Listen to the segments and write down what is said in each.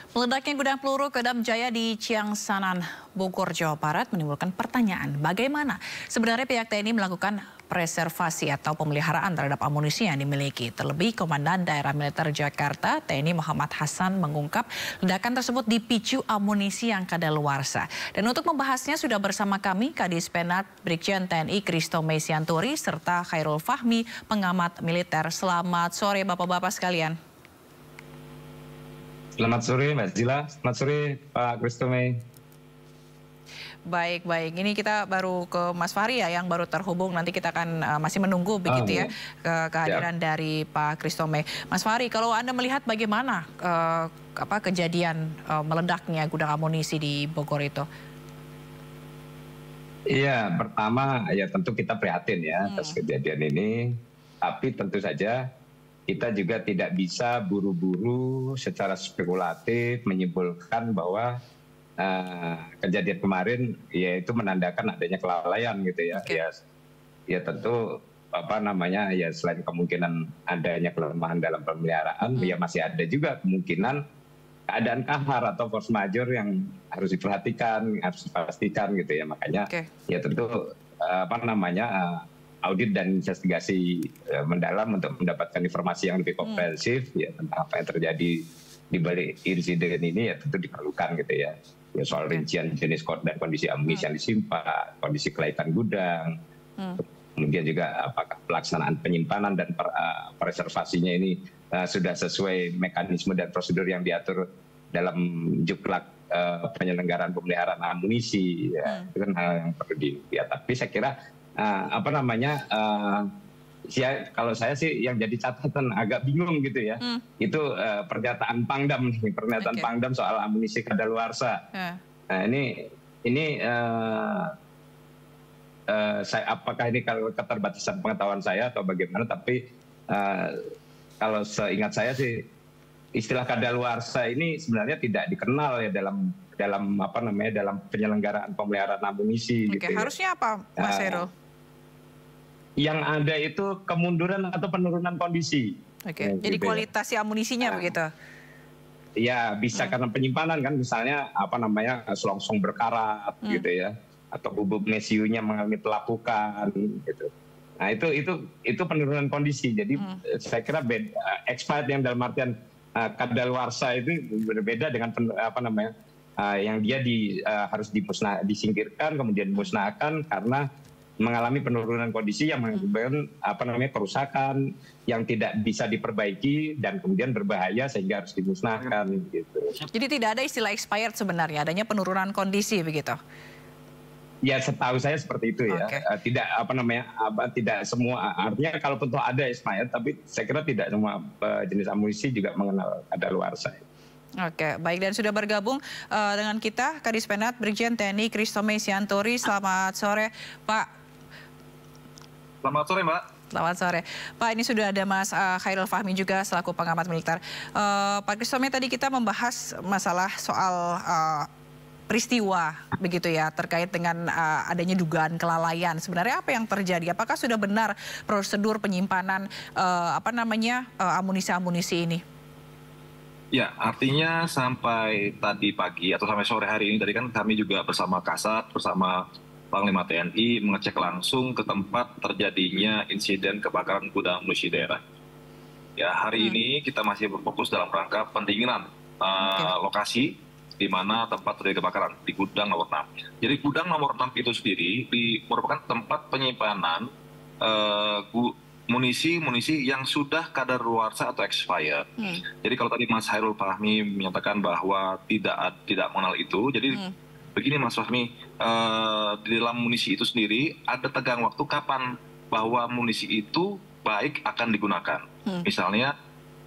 Meledaknya gudang peluru Kodam Jaya di Ciangsanan, Bogor, Jawa Barat menimbulkan pertanyaan bagaimana sebenarnya pihak TNI melakukan preservasi atau pemeliharaan terhadap amunisi yang dimiliki. Terlebih Komandan Daerah Militer Jakarta TNI Muhammad Hasan mengungkap ledakan tersebut dipicu amunisi yang kadaluarsa. Dan untuk membahasnya sudah bersama kami Kadis Penat Brigjen TNI Christo Mesianturi serta Khairul Fahmi, pengamat militer. Selamat sore Bapak-bapak sekalian. Selamat sore Mbak Zila, selamat sore Pak Christo Mei. Baik. Ini kita baru ke Mas Fahri ya yang baru terhubung. Nanti kita akan masih menunggu begitu ya kehadiran dari Pak Christo Mei. Mas Fahri, kalau Anda melihat bagaimana kejadian meledaknya gudang amunisi di Bogor itu? Iya, pertama ya tentu kita prihatin ya atas kejadian ini. Tapi tentu saja kita juga tidak bisa buru-buru secara spekulatif menyimpulkan bahwa kejadian kemarin yaitu menandakan adanya kelalaian gitu ya. Ya tentu ya selain kemungkinan adanya kelemahan dalam pemeliharaan, ya masih ada juga kemungkinan keadaan kahar atau force majeure yang harus diperhatikan, harus dipastikan gitu ya. Makanya ya tentu audit dan investigasi mendalam untuk mendapatkan informasi yang lebih komprehensif ya tentang apa yang terjadi di balik insiden ini ya tentu diperlukan gitu ya. Ya soal rincian jenis dan kondisi amunisi yang disimpan, kondisi kelaikan gudang, kemudian juga apakah pelaksanaan penyimpanan dan preservasinya ini sudah sesuai mekanisme dan prosedur yang diatur dalam juklak penyelenggaraan pemeliharaan amunisi ya. Itu kan hal yang perlu dilihat. Tapi saya kira kalau saya sih yang jadi catatan agak bingung gitu ya, itu pernyataan Pangdam Pangdam soal amunisi kadaluarsa. Nah ini apakah ini kalau keterbatasan pengetahuan saya atau bagaimana? Tapi kalau seingat saya sih istilah kadaluarsa ini sebenarnya tidak dikenal ya dalam penyelenggaraan pemeliharaan amunisi. Gitu harusnya apa, Mas Heru? Yang ada itu kemunduran atau penurunan kondisi. Jadi gitu kualitas amunisinya begitu? Ya bisa karena penyimpanan kan, misalnya selongsong berkarat gitu ya, atau bubuk mesiunya mengalami pelapukan gitu. Nah itu penurunan kondisi. Jadi saya kira expired yang dalam artian kadaluarsa itu berbeda dengan yang dia harus disingkirkan kemudian dimusnahkan karena mengalami penurunan kondisi yang menyebabkan kerusakan yang tidak bisa diperbaiki dan kemudian berbahaya sehingga harus dimusnahkan gitu. Jadi tidak ada istilah expired sebenarnya, adanya penurunan kondisi begitu. Ya setahu saya seperti itu ya. Tidak tidak semua, artinya kalau tentu ada expired, tapi saya kira tidak semua jenis amunisi juga mengenal kadaluarsa. Baik, dan sudah bergabung dengan kita Kadis Penat Brigjen TNI Christo Mesianturi. Selamat sore, Pak. Selamat sore, Mbak. Selamat sore. Pak, ini sudah ada Mas Khairul Fahmi juga selaku pengamat militer. Pak Christo Mei, tadi kita membahas masalah soal peristiwa begitu ya terkait dengan adanya dugaan kelalaian. Sebenarnya apa yang terjadi? Apakah sudah benar prosedur penyimpanan amunisi-amunisi ini? Ya, artinya sampai tadi pagi atau sampai sore hari ini tadi kan kami juga bersama Kasat, bersama Panglima TNI mengecek langsung ke tempat terjadinya insiden kebakaran gudang amunisi daerah. Ya, hari ini kita masih berfokus dalam rangka pendinginan lokasi di mana tempat terjadi kebakaran di gudang nomor 6. Jadi gudang nomor 6 itu sendiri merupakan tempat penyimpanan munisi yang sudah kadaluarsa atau expired. Jadi kalau tadi Mas Khairul Fahmi menyatakan bahwa tidak mengenal itu, jadi begini Mas Fahmi, di dalam munisi itu sendiri ada tegang waktu kapan bahwa munisi itu baik akan digunakan. Misalnya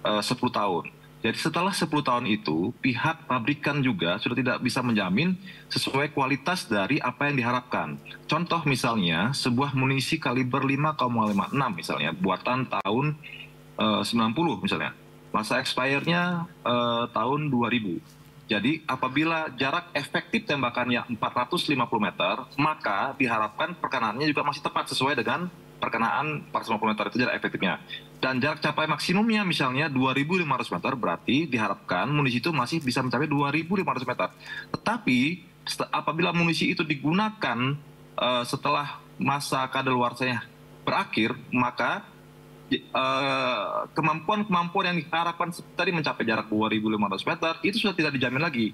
10 tahun. Jadi setelah 10 tahun itu, pihak pabrikan juga sudah tidak bisa menjamin sesuai kualitas dari apa yang diharapkan. Contoh misalnya, sebuah munisi kaliber 5,56 misalnya, buatan tahun 90 misalnya. Masa expire-nya tahun 2000. Jadi apabila jarak efektif tembakannya 450 meter, maka diharapkan perkenannya juga masih tepat sesuai dengan perkenaan 450 meter itu jarak efektifnya. Dan jarak capai maksimumnya misalnya 2.500 meter, berarti diharapkan munisi itu masih bisa mencapai 2.500 meter. Tetapi apabila munisi itu digunakan setelah masa kadaluarsanya berakhir, maka kemampuan yang diharapkan tadi mencapai jarak 2.500 meter itu sudah tidak dijamin lagi.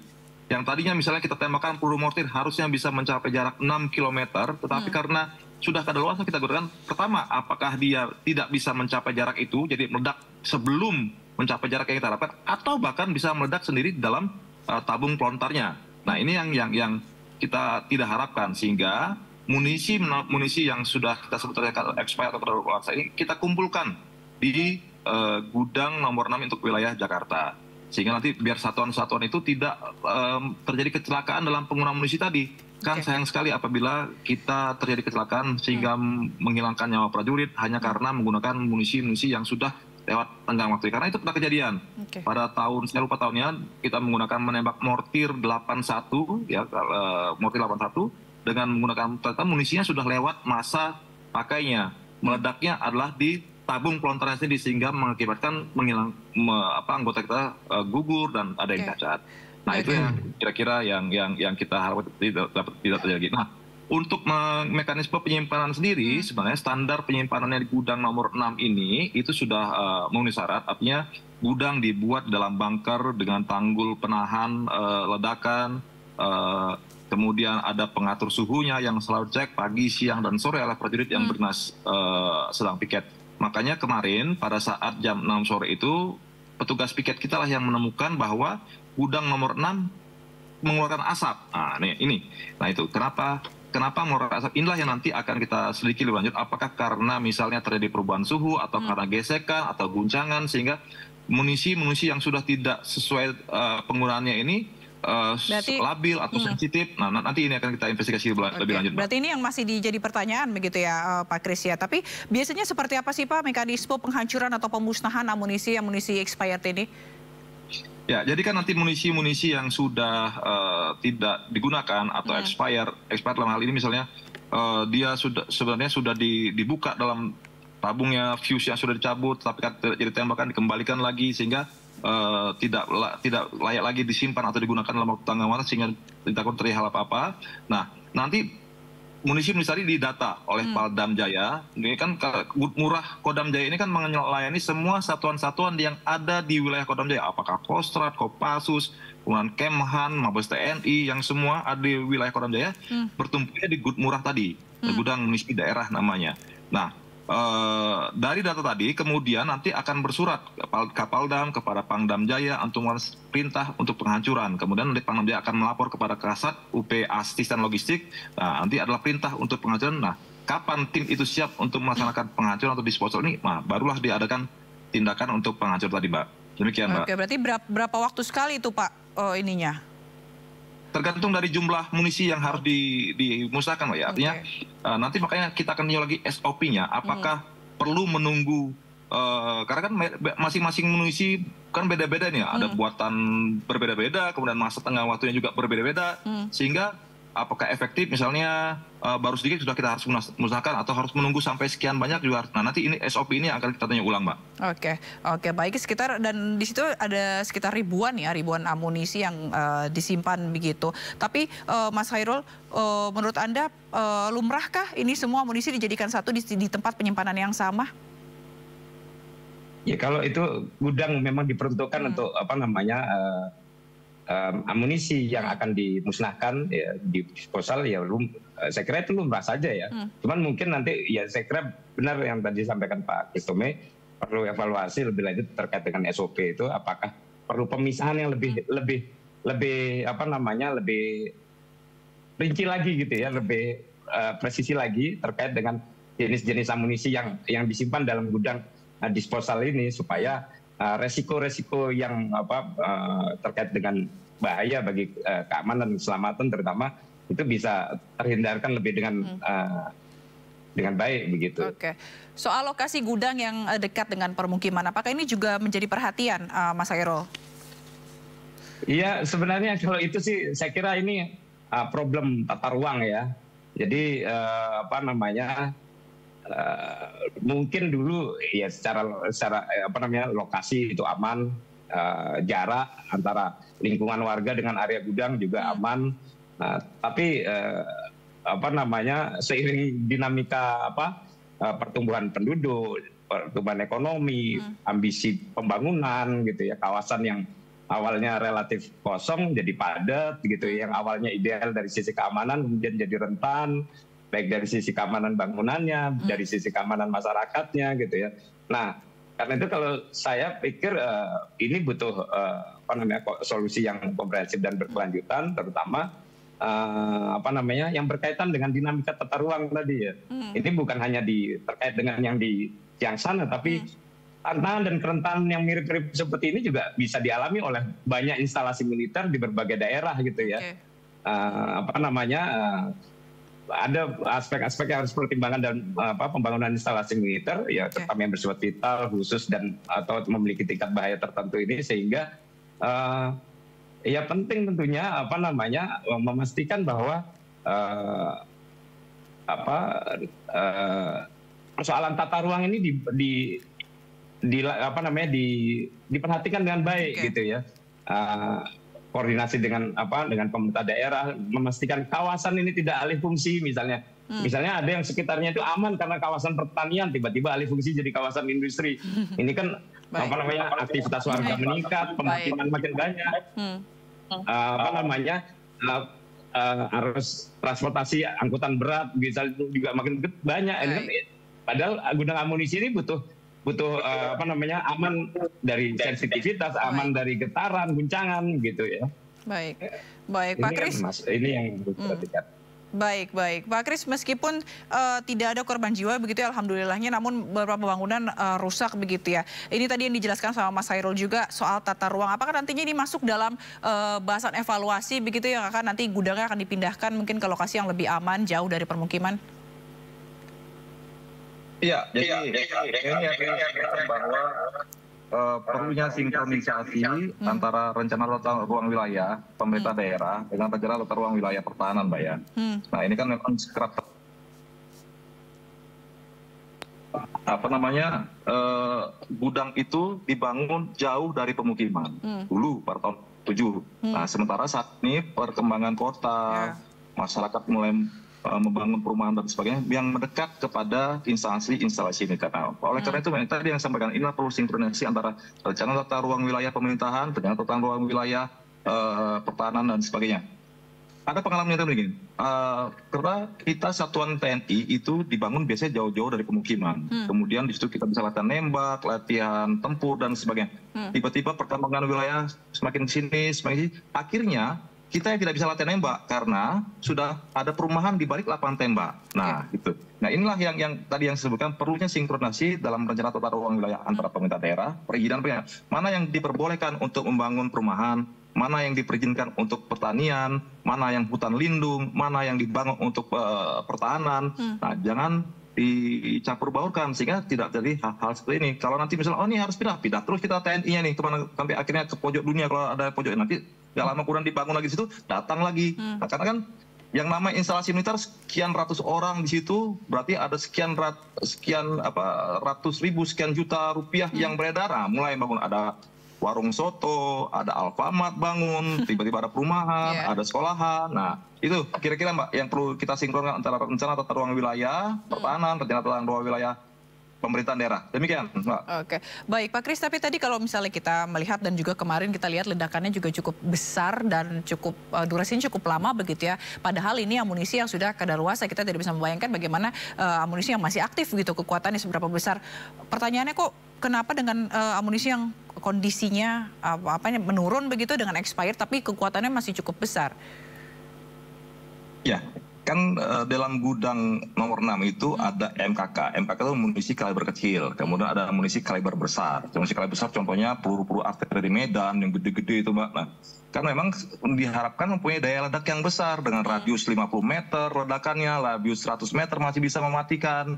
Yang tadinya misalnya kita tembakan peluru mortir harusnya bisa mencapai jarak 6 km, tetapi karena sudah kadaluarsa kita gunakan, pertama, apakah dia tidak bisa mencapai jarak itu, jadi meledak sebelum mencapai jarak yang kita harapkan, atau bahkan bisa meledak sendiri dalam tabung pelontarnya. Nah, ini yang kita tidak harapkan, sehingga munisi yang sudah kita sebut expired atau kadaluarsa ini kita kumpulkan di gudang nomor 6 untuk wilayah Jakarta. Sehingga nanti biar satuan-satuan itu tidak terjadi kecelakaan dalam penggunaan munisi tadi. Kan sayang sekali apabila kita terjadi kecelakaan sehingga menghilangkan nyawa prajurit hanya karena menggunakan munisi-munisi yang sudah lewat tenggang waktu. Karena itu pernah kejadian. Pada tahun, saya lupa tahunnya, kita menggunakan menembak mortir 81, ya, mortir 81, dengan menggunakan ternyata munisinya sudah lewat masa pakainya. Meledaknya adalah di tabung pelontarnya sendiri, sehingga mengakibatkan anggota kita gugur dan ada yang cacat. Nah, itu yang kira-kira yang kita harap tidak terjadi. Nah, untuk mekanisme penyimpanan sendiri, sebenarnya standar penyimpanannya di gudang nomor 6 ini itu sudah memenuhi syarat. Artinya gudang dibuat dalam bunker dengan tanggul penahan ledakan, kemudian ada pengatur suhunya yang selalu cek pagi, siang, dan sore oleh prajurit yang berdinas sedang piket. Makanya kemarin pada saat jam 6 sore itu petugas piket kita lah yang menemukan bahwa gudang nomor 6 mengeluarkan asap. Nah, ini. Nah, itu kenapa mengeluarkan asap? Inilah yang nanti akan kita selidiki lebih lanjut. Apakah karena misalnya terjadi perubahan suhu atau karena gesekan atau guncangan sehingga munisi yang sudah tidak sesuai penggunaannya ini berarti labil atau sensitif. Nah, nanti ini akan kita investigasi lebih lanjut. Berarti ini yang masih jadi pertanyaan begitu ya, Pak Kris ya. Tapi biasanya seperti apa sih, Pak, mekanisme penghancuran atau pemusnahan amunisi expired ini? Ya, jadi kan nanti munisi yang sudah tidak digunakan atau expired dalam hal ini misalnya dia sebenarnya sudah dibuka dalam tabungnya, fuse yang sudah dicabut, tapi kan jadi tembakan dikembalikan lagi sehingga tidak layak lagi disimpan atau digunakan dalam waktu tengah waktu sehingga tidak terjadi hal apa-apa. Nah, nanti munisi tadi didata oleh Paldam Jaya. Ini kan Murah Kodam Jaya ini kan melayani semua satuan-satuan yang ada di wilayah Kodam Jaya. Apakah Kostrad, Kopassus, kemudian Kemhan, Mabes TNI, yang semua ada di wilayah Kodam Jaya bertumpuknya di Murah tadi, gudang munisi daerah namanya. Nah, dari data tadi kemudian nanti akan bersurat Kapaldam kepada Pangdam Jaya untuk perintah untuk penghancuran. Kemudian nanti Pangdam Jaya akan melapor kepada Kasat UP Asisten Logistik. Nah, nanti adalah perintah untuk penghancuran. Nah, kapan tim itu siap untuk melaksanakan penghancuran atau disposal ini? Nah, barulah diadakan tindakan untuk penghancuran tadi, Mbak. Demikian, Mbak. Oke, berarti berapa waktu sekali itu, Pak, ininya? Tergantung dari jumlah munisi yang harus dimusnahkan, Mbak, ya. Artinya nanti makanya kita akan lihat lagi SOP-nya, apakah perlu menunggu, karena kan masing-masing munisi kan beda-beda nih, ada buatan berbeda-beda, kemudian masa tengah waktunya juga berbeda-beda, sehingga apakah efektif misalnya baru sedikit sudah kita harus musnahkan atau harus menunggu sampai sekian banyak juga harus. Nah, nanti ini SOP ini akan kita tanya ulang, Mbak. Oke, baik. Dan di situ ada sekitar ribuan amunisi yang disimpan begitu. Tapi Mas Khairul, menurut Anda lumrahkah ini semua amunisi dijadikan satu di tempat penyimpanan yang sama? Ya, kalau itu gudang memang diperuntukkan untuk amunisi yang akan dimusnahkan, ya, di disposal, ya saya kira itu lumrah saja ya. Cuman mungkin nanti ya saya kira benar yang tadi disampaikan Pak Kristome, perlu evaluasi lebih lanjut terkait dengan SOP itu, apakah perlu pemisahan yang lebih rinci lagi gitu ya, lebih presisi lagi terkait dengan jenis-jenis amunisi yang disimpan dalam gudang disposal ini, supaya resiko-resiko yang terkait dengan bahaya bagi keamanan dan keselamatan terutama itu bisa terhindarkan lebih dengan baik begitu. Oke. Soal lokasi gudang yang dekat dengan permukiman, apakah ini juga menjadi perhatian, Mas Khairul? Iya, sebenarnya kalau itu sih saya kira ini problem tata ruang ya. Jadi mungkin dulu ya secara apa namanya lokasi itu aman, jarak antara lingkungan warga dengan area gudang juga aman. Tapi apa namanya seiring dinamika pertumbuhan penduduk, pertumbuhan ekonomi, ambisi pembangunan gitu ya, kawasan yang awalnya relatif kosong jadi padat gitu, yang awalnya ideal dari sisi keamanan kemudian jadi rentan, baik dari sisi keamanan bangunannya, dari sisi keamanan masyarakatnya gitu ya. Nah, karena itu kalau saya pikir ini butuh apa namanya solusi yang komprehensif dan berkelanjutan, terutama apa namanya yang berkaitan dengan dinamika tata ruang tadi ya. Ini bukan hanya terkait dengan yang di Ciangsana, tapi tantangan dan kerentanan yang mirip-mirip seperti ini juga bisa dialami oleh banyak instalasi militer di berbagai daerah gitu ya. Apa namanya ada aspek-aspek yang harus pertimbangan dan pembangunan instalasi militer ya, terutama yang bersifat vital khusus dan atau memiliki tingkat bahaya tertentu ini, sehingga ya penting tentunya apa namanya memastikan bahwa persoalan tata ruang ini diperhatikan dengan baik gitu ya. Koordinasi dengan pemerintah daerah, memastikan kawasan ini tidak alih fungsi misalnya. Misalnya ada yang sekitarnya itu aman karena kawasan pertanian, tiba-tiba alih fungsi jadi kawasan industri. Ini kan apa namanya aktivitas warga meningkat, pemukiman makin banyak. Apa namanya arus transportasi angkutan berat bisa juga makin banyak. Padahal gudang amunisi ini butuh apa namanya aman dari sensitivitas, aman dari getaran, guncangan gitu ya. Baik, Pak Kris. Ini yang diperhatikan. Baik, Pak Kris, meskipun tidak ada korban jiwa begitu ya, alhamdulillahnya, namun beberapa bangunan rusak begitu ya. Ini tadi yang dijelaskan sama Mas Hairul juga soal tata ruang. Apakah nantinya ini masuk dalam bahasan evaluasi begitu yang akan nanti gudangnya akan dipindahkan mungkin ke lokasi yang lebih aman, jauh dari permukiman? Iya, jadi ini artinya bahwa perlunya sinkronisasi antara rencana tata ruang wilayah pemerintah daerah dengan rencana tata ruang wilayah pertahanan, Mbak ya. Nah ini kan memang kerap apa namanya gudang itu dibangun jauh dari pemukiman dulu pada tahun 7. Nah sementara saat ini perkembangan kota, masyarakat mulai membangun perumahan dan sebagainya yang mendekat kepada instalasi militer. Nah, oleh karena itu tadi yang sampaikan inilah perlu sinkronisasi antara rencana tata ruang wilayah pemerintahan, rencana tata ruang wilayah pertahanan dan sebagainya. Ada pengalaman yang begini, karena kita satuan TNI itu dibangun biasanya jauh-jauh dari pemukiman. Kemudian di situ kita bisa latihan nembak, latihan tempur dan sebagainya. Tiba-tiba perkembangan wilayah semakin sini, akhirnya kita yang tidak bisa latihan nembak karena sudah ada perumahan di balik lapangan tembak. Nah, gitu. Nah, inilah yang tadi yang disebutkan perlunya sinkronasi dalam rencana tata ruang wilayah antara pemerintah daerah, perizinan. Mana yang diperbolehkan untuk membangun perumahan, mana yang diperjinkan untuk pertanian, mana yang hutan lindung, mana yang dibangun untuk pertahanan. Nah, jangan dicampur baurkan sehingga tidak jadi hal-hal seperti ini. Kalau nanti misalnya ini harus pindah terus kita TNI-nya nih kemana, sampai akhirnya ke pojok dunia, kalau ada pojok nanti gak lama kurang dibangun lagi di situ, datang lagi. Nah, karena kan yang namanya instalasi militer sekian ratus orang di situ, berarti ada sekian ratus ribu, sekian juta rupiah yang beredar. Nah, mulai bangun ada warung soto, ada Alfamart bangun, tiba-tiba ada perumahan, ada sekolahan. Nah, itu kira-kira Mbak yang perlu kita sinkronkan antara rencana tata ruang wilayah pertahanan, rencana tata ruang wilayah pemerintahan daerah. Demikian, Mbak. Oke, baik Pak Kris. Tapi tadi kalau misalnya kita melihat dan juga kemarin kita lihat ledakannya juga cukup besar dan cukup durasinya cukup lama begitu ya. Padahal ini amunisi yang sudah kadaluarsa, kita tidak bisa membayangkan bagaimana amunisi yang masih aktif gitu, kekuatannya seberapa besar. Pertanyaannya kok kenapa dengan amunisi yang kondisinya menurun begitu dengan expired tapi kekuatannya masih cukup besar? Ya. Kan dalam gudang nomor 6 itu ada MKK. MKK itu munisi kaliber kecil. Kemudian ada munisi kaliber besar. Munisi kaliber besar contohnya peluru-peluru artileri Medan yang gede-gede itu, Mbak. Nah, kan memang diharapkan mempunyai daya ledak yang besar dengan radius 50 meter ledakannya, radius 100 meter masih bisa mematikan.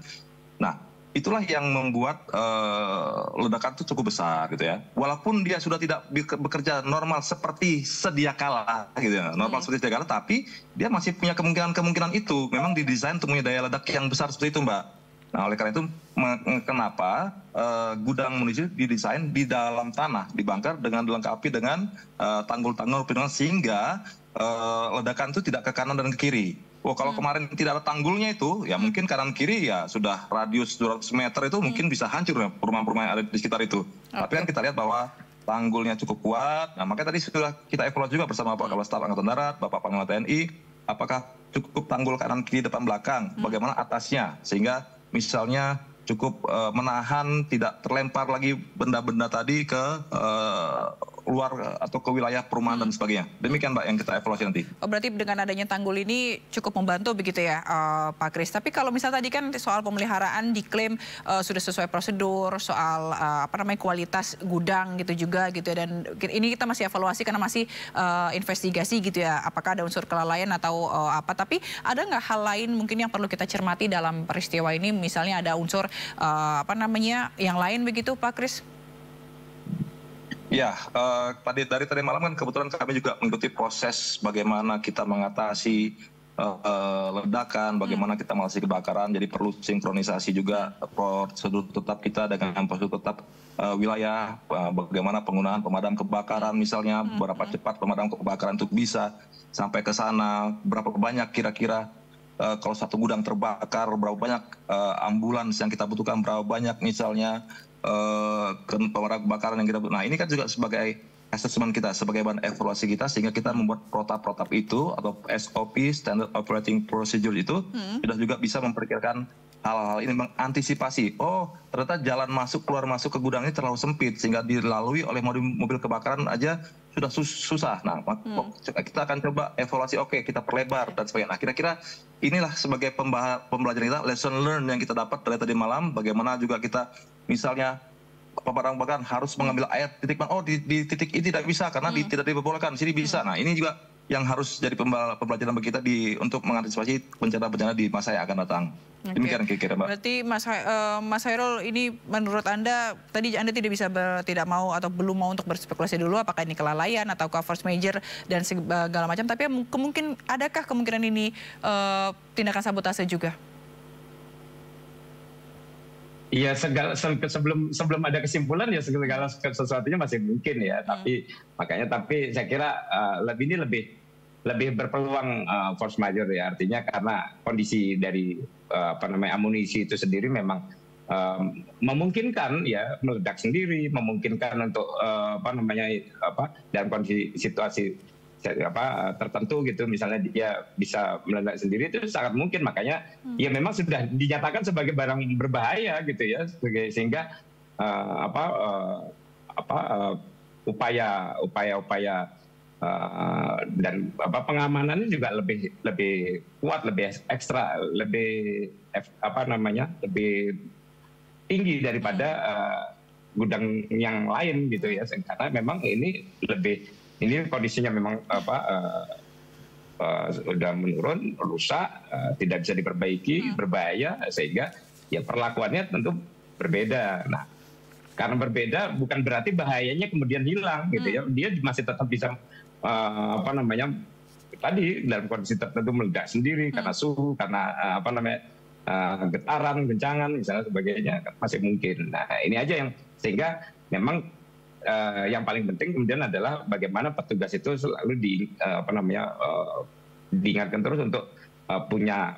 Nah, itulah yang membuat ledakan itu cukup besar gitu ya. Walaupun dia sudah tidak bekerja normal seperti sedia kala gitu ya. Normal seperti sedia kala, tapi dia masih punya kemungkinan itu. Memang didesain untuk punya daya ledak yang besar seperti itu, Mbak. Nah, oleh karena itu kenapa gudang munisi didesain di dalam tanah, dibongkar dengan dilengkapi dengan tanggul-tanggul perlindungan sehingga ledakan itu tidak ke kanan dan ke kiri. Oh, kalau kemarin tidak ada tanggulnya itu, ya mungkin kanan kiri ya sudah radius 200 meter itu mungkin bisa hancur ya perumahan-perumahan yang ada di sekitar itu. Tapi kan kita lihat bahwa tanggulnya cukup kuat. Nah, makanya tadi sudah kita evaluasi juga bersama Pak Kepala Staf Angkatan Darat, Bapak Panglima TNI, apakah cukup tanggul kanan kiri depan belakang, bagaimana atasnya, sehingga misalnya cukup menahan tidak terlempar lagi benda-benda tadi ke luar atau ke wilayah perumahan dan sebagainya. Demikian Mbak yang kita evaluasi nanti. Oh, berarti dengan adanya tanggul ini cukup membantu begitu ya Pak Kris. Tapi kalau misalnya tadi kan soal pemeliharaan diklaim sudah sesuai prosedur, soal kualitas gudang gitu juga gitu ya. Dan ini kita masih evaluasi karena masih investigasi gitu ya. Apakah ada unsur kelalaian atau apa. Tapi ada nggak hal lain mungkin yang perlu kita cermati dalam peristiwa ini? Misalnya ada unsur yang lain begitu Pak Kris? Ya, dari tadi malam kan kebetulan kami juga mengikuti proses bagaimana kita mengatasi ledakan, bagaimana kita mengatasi kebakaran. Jadi perlu sinkronisasi juga prosedur tetap kita dengan prosedur tetap wilayah, bagaimana penggunaan pemadam kebakaran misalnya, berapa cepat pemadam kebakaran itu bisa sampai ke sana, berapa banyak kira-kira kalau satu gudang terbakar, berapa banyak ambulans yang kita butuhkan, berapa banyak misalnya pemadam kebakaran yang kita butuhkan. Nah, ini kan juga sebagai asesmen kita, sebagai bahan evaluasi kita, sehingga kita membuat protap-protap itu atau SOP, Standard Operating Procedure itu sudah juga bisa memperkirakan hal-hal ini, mengantisipasi. Oh, ternyata jalan masuk keluar masuk ke gudang ini terlalu sempit sehingga dilalui oleh mobil kebakaran aja sudah susah. Nah, kita akan coba evaluasi, oke, kita perlebar dan sebagainya. Nah, kira-kira inilah sebagai pembelajaran kita, lesson learn yang kita dapat dari tadi malam, bagaimana juga kita misalnya pemadam kebakaran harus mengambil air titik mana, oh di titik ini tidak bisa karena tidak diperbolehkan, sini bisa. Nah, ini juga yang harus jadi pembelajaran bagi kita untuk mengantisipasi bencana-bencana di masa yang akan datang. Demikian kira-kira Mbak. Berarti Mas Hairul, ini menurut Anda, tadi Anda tidak mau atau belum mau untuk berspekulasi dulu apakah ini kelalaian atau force major dan segala macam, tapi adakah kemungkinan ini tindakan sabotase juga? Iya, sebelum ada kesimpulan ya segala sesuatunya masih mungkin ya. Tapi saya kira ini lebih berpeluang force major ya, artinya karena kondisi dari amunisi itu sendiri memang memungkinkan ya meledak sendiri, memungkinkan untuk dalam kondisi situasi tertentu gitu, misalnya dia bisa meledak sendiri, itu sangat mungkin. Makanya ya memang sudah dinyatakan sebagai barang berbahaya gitu ya, sehingga upaya dan pengamanannya juga lebih kuat, lebih ekstra, lebih tinggi daripada gudang yang lain gitu ya, karena memang ini kondisinya memang sudah menurun, rusak, tidak bisa diperbaiki, berbahaya, sehingga ya perlakuannya tentu berbeda. Nah, karena berbeda bukan berarti bahayanya kemudian hilang gitu ya, dia masih tetap bisa tadi dalam kondisi tertentu meledak sendiri karena suhu, karena getaran, goncangan misalnya sebagainya, masih mungkin. Nah, ini aja yang sehingga memang yang paling penting kemudian adalah bagaimana petugas itu selalu diingatkan terus untuk punya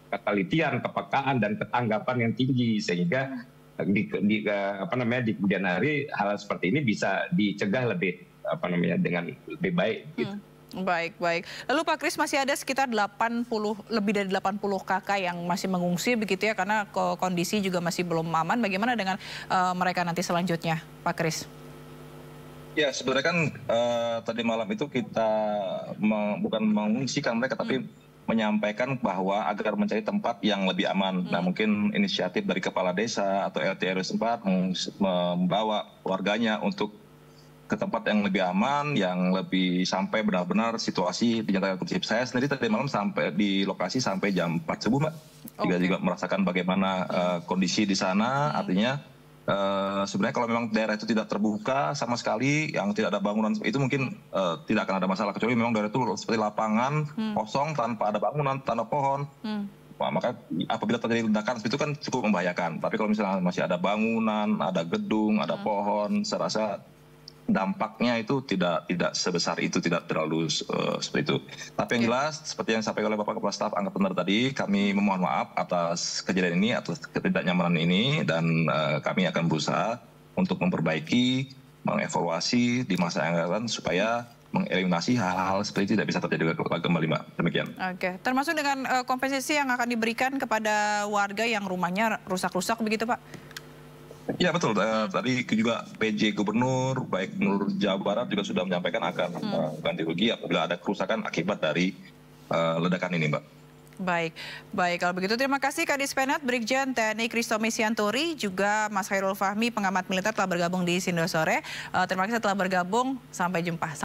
ketelitian, kepekaan dan ketanggapan yang tinggi, sehingga di kemudian hari hal seperti ini bisa dicegah dengan lebih baik gitu. Baik. Lalu Pak Kris, masih ada sekitar lebih dari 80 kakak yang masih mengungsi begitu ya, karena kondisi juga masih belum aman. Bagaimana dengan mereka nanti selanjutnya, Pak Kris? Ya, sebenarnya kan tadi malam itu kita bukan mengungsikan mereka, tapi menyampaikan bahwa agar mencari tempat yang lebih aman. Nah, mungkin inisiatif dari kepala desa atau RT RW setempat membawa warganya untuk ke tempat yang lebih aman, yang lebih sampai benar-benar situasi dinyatakan kondusif. Saya sendiri tadi malam sampai di lokasi sampai jam 4 subuh, Mbak. Juga merasakan bagaimana kondisi di sana, artinya sebenarnya kalau memang daerah itu tidak terbuka sama sekali, yang tidak ada bangunan itu mungkin tidak akan ada masalah, kecuali memang daerah itu seperti lapangan kosong tanpa ada bangunan, tanpa pohon. Wah, maka apabila terjadi ledakan itu kan cukup membahayakan. Tapi kalau misalnya masih ada bangunan, ada gedung, ada pohon, saya rasa dampaknya itu tidak sebesar itu, tidak terlalu seperti itu. Tapi yang jelas, seperti yang disampaikan oleh Bapak Kepala Staf Angkatan Darat tadi, kami memohon maaf atas kejadian ini, atas ketidaknyamanan ini, dan kami akan berusaha untuk memperbaiki, mengevaluasi di masa yang akan datang supaya mengeliminasi hal-hal seperti itu tidak bisa terjadi kembali, Mbak. Demikian. Oke, termasuk dengan kompensasi yang akan diberikan kepada warga yang rumahnya rusak-rusak begitu, Pak? Ya betul, tadi juga PJ Gubernur, baik Gubernur Jawa Barat juga sudah menyampaikan akan ganti rugi apabila ada kerusakan akibat dari ledakan ini, Mbak. Baik. Kalau begitu terima kasih Kadis Penat Brigjen TNI Kristomi Sianturi, juga Mas Hairul Fahmi, pengamat militer telah bergabung di Sindo Sore. Terima kasih telah bergabung, sampai jumpa.